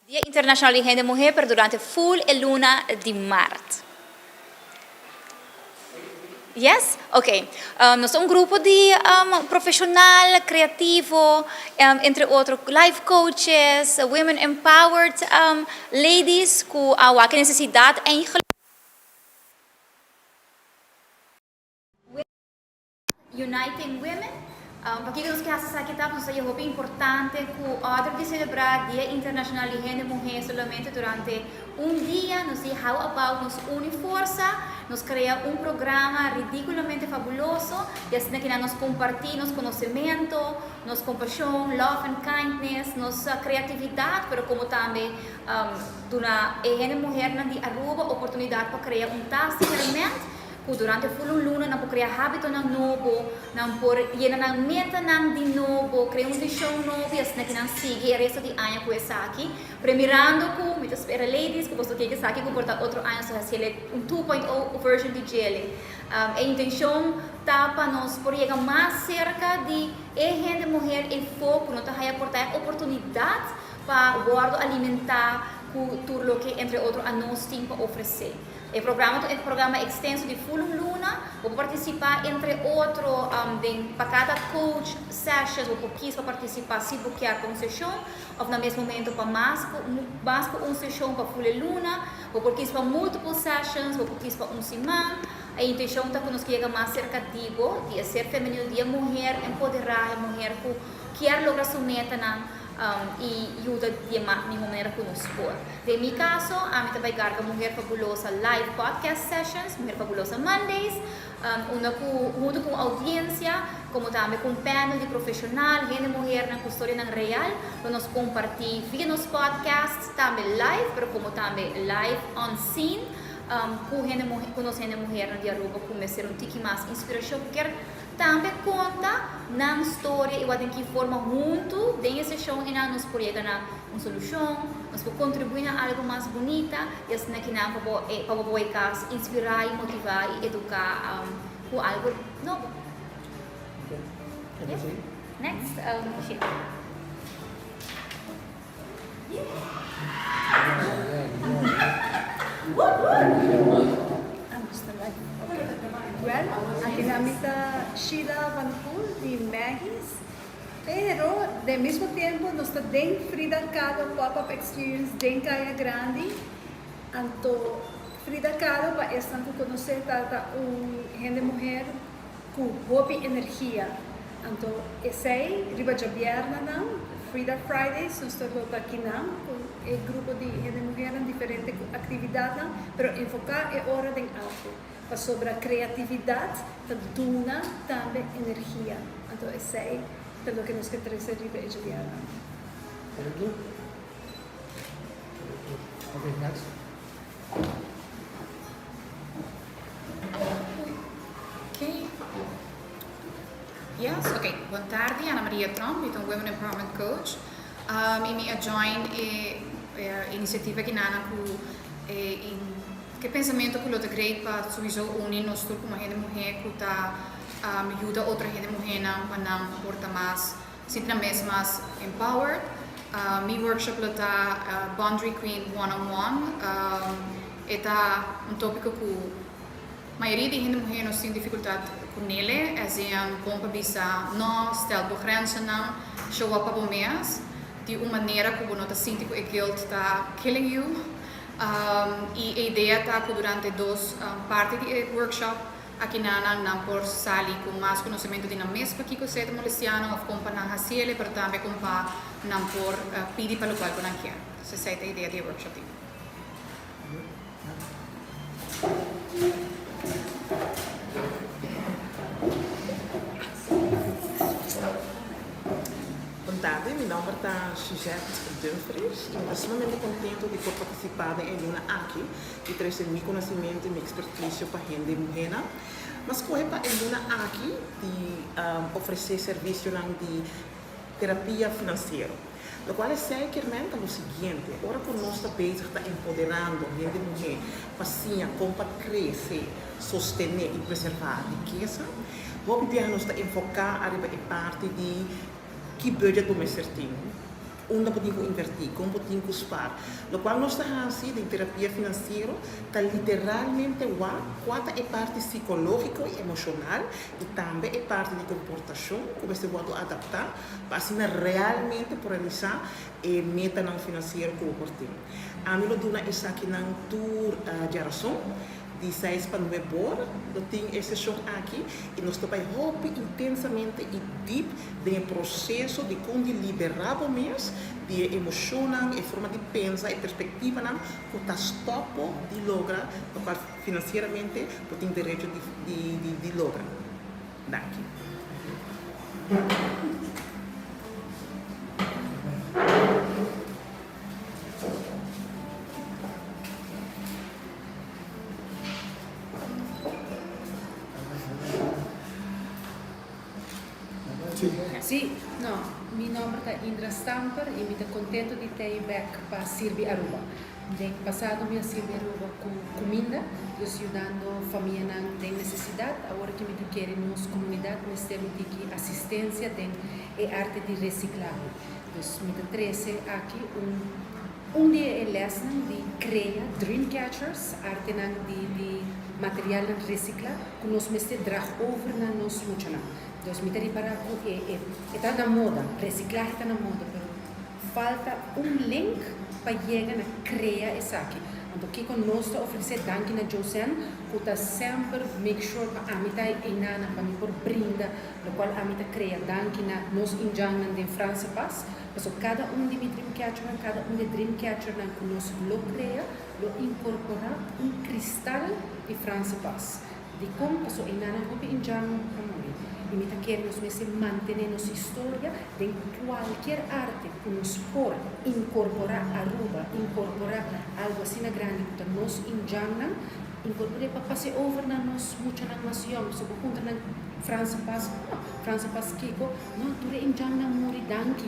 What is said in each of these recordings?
Dia Internacional de Renda Mulher per durante full e luna di marzo. Yes? Ok. Nós somos um grupo de profissional, criativo, entre outros, life coaches, women empowered ladies com a necessidade em Uniting Women. Porque nós queremos aqui nós é muito importante que outra de celebrar Dia Internacional de Renda Mulher somente durante dia, nós how about nos une força, nós cria programa ridiculamente fabuloso, e assim que nós compartir nosso conhecimento, nossa compaixão, love and kindness, nossa criatividade, mas como também dona a renda mulher na de Aruba oportunidade para criar task experimento durante full luna na criar hábito ng novo, nang por yena ng meta ng di novo, criar show novo, as na kinang sige, el resto di año ko esaki, premirando ko, mitas para ladies, ko posto que esaki ko porta outro año sa sile 2.0 version di jelly. A intenção tapa nos por chegar mais cerca de gente mulher e foco, não tá aí portar oportunidade para guardo alimentar tudo que entre outros a nós tem para oferecer. O programa extenso de Full Luna, vou participar entre outros de cada coach sessions, vou quis participar se bloquear com sessão, ou no mesmo momento para mais sessão para Full Luna, vou quis para múltiples sessions, vou quis para semana. A intenção é que nos chega mais cerca de ser feminino, de mulher empoderar, a mulher que quer lograr sua meta e ajuda de uma maneira que nos for. De meu caso, a mim também carga Mulher Fabulosa Live Podcast Sessions, Mulher Fabulosa Mondays, junto com audiência, como também com panel de profissional, gente mulher na história real, para nós compartilhar via nos podcasts, também live, mas como também live on scene, com nós gente mulher na Aruba, começar tique mais inspiração, porque também conta na história e tem que forma junto dessa sessão e nos pode ganhar uma solução, nos pode contribuir a algo mais bonita e assim que não para o caso inspirar e motivar e educar com algo novo. Okay. Next, shit. Well, aquí namita Sheila Van Poel de Maggie's, pero de mismo tiempo nos está den Frida Kahlo Pop-Up Experience den Caia Grande, anto Frida Kahlo para estar com conhecer tata gente mulher com hobby energia, anto esse riba de vierna não, Frida Fridays, nós estamos aqui não, com o grupo de gente mulher em diferentes atividades, pero enfocar é hora de algo. Para sobre a criatividade, que dona também energia. Então, esse é pelo que nós queremos riba e Juliana. Very good. Okay, next. Okay. Yes, okay. Boa tarde, Ana Maria Trump, eu sou Women Empowerment Coach. E me join a iniciativa que nana que pensamento que lota great para sowieso unir nós tudo como gente mulher que tá ajuda outra gente mulher para não portar mais sinta mais empowered. Mi workshop lota Boundary Queen one-on-one. Eta tópico que a maioria de gente mulher nós tem dificuldade com ele, é bom para bisa nós stel begrenzen não show up para mês de uma maneira como nós sente que o guilt está killing you. E a ideia está que durante partes do workshop aqui não por sair com mais conhecimento de mesma que você é molestiano ou com para não fazer, mas também com para não por pedir para o qual não quer. Essa é a ideia do workshop. Boa tarde, meu nome é Suzette Dumfries e estou extremamente contente de participar em uma aqui que traz meu conhecimento e minha expertise para a gente mulher. Mas como é para uma aqui de oferecer serviço de terapia financeira. O qual é seguramente o seguinte, agora que nós estamos bezig está empoderando a gente mulher para sim, para crescer, sostener e preservar a riqueza, vamos nós está enfocar a parte de que budget vamos certinho. onde podemos invertir, como podemos spar. Lo qual nós estamos assim, de terapia financeira, está literalmente quanto é parte psicológica e emocional, e também é parte de comportação, como você pode adaptar, para assim realmente realizar a meta não financeira que eu tenho. A mim, eu dou isso aqui na tour geração, de 6 para 9 horas, eu tenho essa sessão aqui e nós estamos intensamente e deep no processo de como liberar o mês, de emocionar, a forma de pensar e perspectiva que está stop de lograr, o qual financeiramente eu tenho direito de lograr. Daqui. Sì, no, mi nome è Indra Stamper e mi estou contento de ter back para Sirvi Aruba. No passado me Sirvi Aruba com comida, ajudando família em necessidade. Agora que me querem nos comunidade, nós temos de assistência e arte de reciclagem. Então, me trouxe aqui dia é lesson de criar dreamcatchers, arte de material reciclado, que nós mestre drag over na nos muchana. Então, me reparar que está na moda, reciclagem está na moda, mas falta link para chegar a criar isso aqui. Então, aqui com nós oferecer danke na Josen, que está sempre make sure que a mita é inana para me por brinda, no qual a mita cria danke na nos injanan de França Paz. Então, cada de Dreamcatcher, cada de Dreamcatcher que nós lo cria, lo incorpora cristal de França Paz. De como a inana hopi injanan para e me queremos manter nossa história de qualquer arte que nos for incorporar Aruba, incorporar algo assim grande que nos injana, incorporar para passar over na nos muita nação, se por conta na França Paz Kiko, não ture injana muri danke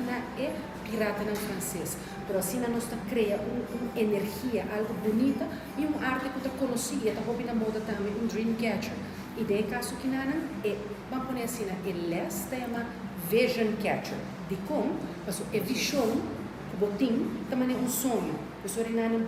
na é pirata na francês, pero assim nós cria uma energia, algo bonita e uma arte que está conhecida, está hobby na moda também, Dreamcatcher. E de caso que não é, vamos pôr assim, ele chama Vision Catcher. De como, mas a visão, o botim, também é sonho. A pessoa não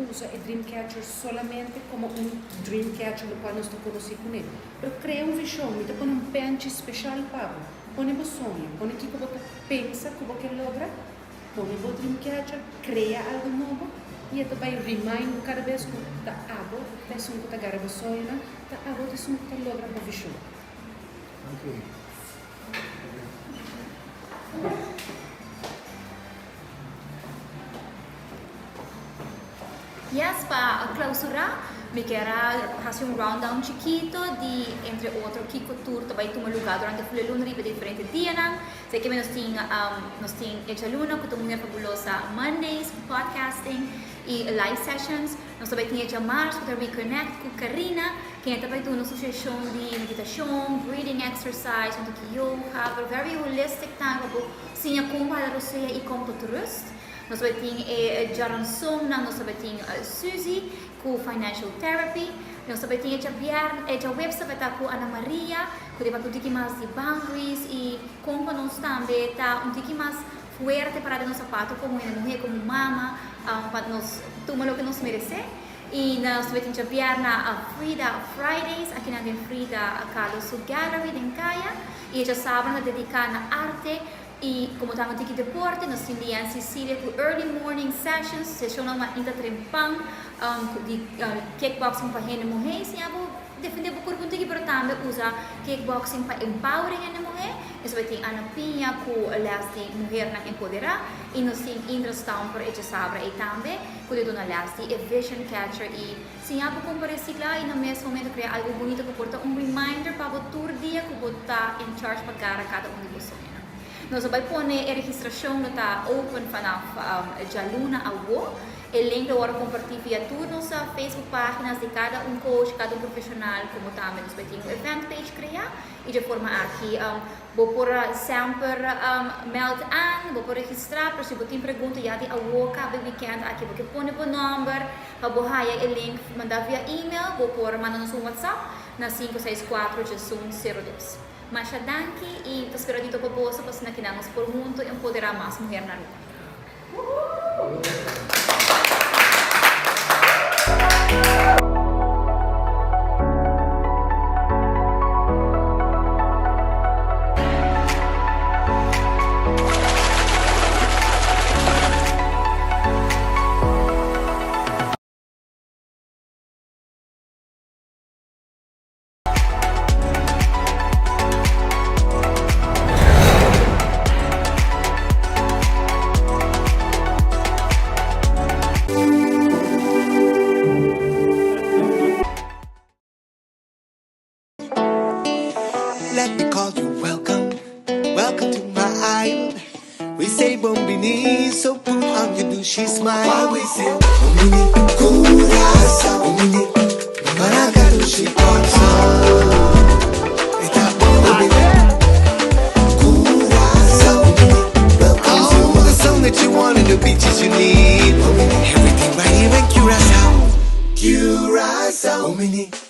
usa o Dreamcatcher solamente como Dreamcatcher, no qual nós estamos conhecendo com ele. Mas cria visão, então põe pente especial para põe o sonho, põe aqui que você pensa, que você logra, põe o Dreamcatcher, cria algo novo. E ito vai remind cada vez que ta abo, ta sung ko ta garabo soy na, ta abo ta sung ko ta logra mo visyon. Okay. Yes, para clausurar, me quero fazer rundown chiquito de, entre outros, Kiko Tour, vai tomar lugar durante a luna riba de diferentes dias. Sei que nós temos Echa Luna, que é uma fabulosa Mondays, podcasting e live sessions. Nós também temos Echa Mars, que é Reconnect com Karina, que também tem uma sugestão de meditação, breathing exercise, yoga, very holistic time, sim, como para você e como trust. Nós também temos Jaron Song, nós também temos Suzy, com Financial Therapy. Nós também temos a website com Ana Maria, que vai ter mais de boundaries e como nós também está mais forte para o nosso sapato como mulher, como mama, para nós tomar o que nós merecemos. E nós também temos a Frida Fridays, aqui na Frida Carlos Gallery, em Caia. E já sabem, dedicada à arte. E como estamos aqui de deporte, nós temos em Sicília com early morning sessions, sessão uma intratrempang de kickboxing para gente mulher, se eu defender o corpo aqui, mas também usa kickboxing para empowering a mulher. Nós vai ter Ana Pinha com a mulher na empoderar e nós temos Indra Stamper e Sabra e também com a dona Lasti e Vision Catcher e se eu como reciclar e no mesmo momento criar algo bonito que porta reminder para o tour dia que vou estar em charge para cada de vocês. Nós vamos pôr a registração que está open para Jaluna a Wo. O link agora compartilha via todas nossas Facebook páginas de cada coach, cada profissional, como também nós vamos ter um event page criar. E de forma aqui, vou pôr sempre meld an, vou pôr registrar, para se você tem pergunta já de a Wo cada weekend, aqui vou pôr o número, para você o link, mandar via e-mail, vou pôr mandar no seu WhatsApp, na 564-0102. Masha danke e espero dito proposta para nós queremos por junto empoderar mais mulher na rua. Let me call you welcome, welcome to my island. We say bombini, so put on your douchey smile. While we say bombini, curasa, bombini, maragadushi ponso. Eta bombini, curasa, bombini, welcome to the song that you want and the beaches you need. Bombini, everything right here in Curacao, Curacao, bombini.